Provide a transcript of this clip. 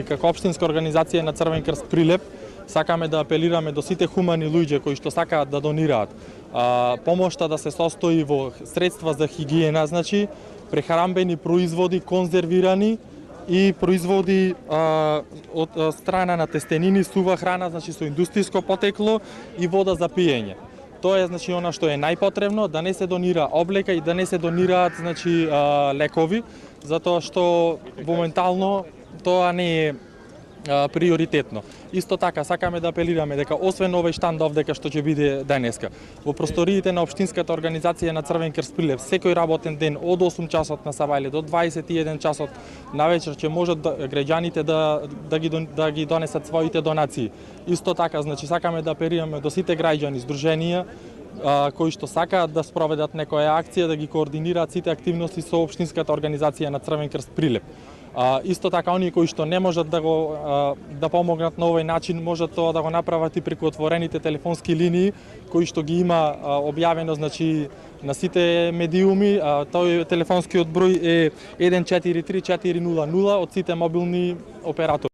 како општинска организација на Црвен крст Прилеп сакаме да апелираме до сите хумани луѓе кои што сакаат да донираат помошта да се состои во средства за хигиена, значи прехранбени производи конзервирани и производи од страна на тестенини, сува храна, значи со индустријско потекло и вода за пиење. Тоа е значи она што е најпотребно, да не се донира облека и да не се донираат значи лекови, затоа што моментално тоа не е приоритетно. Исто така сакаме да апелираме дека освен овој штанд овдека што ќе биде денеска, во просториите на општинската организација на Црвен крст Прилеп секој работен ден од 8 часот на сабајле до 21 часот навечер ќе можат граѓаните да ги донесат своите донации. Исто така значи сакаме да апелираме до сите граѓани, здруженија кои што сакаат да спроведат некоја акција, да ги координираат сите активности со општинската организација на Црвен крст Прилеп. Исто така оние кои што не можат да помогнат на овој начин, можат тоа да го направат и преку отворените телефонски линии кои што ги има објавено значи на сите медиуми. Тој телефонскиот број е 143400 од сите мобилни оператори.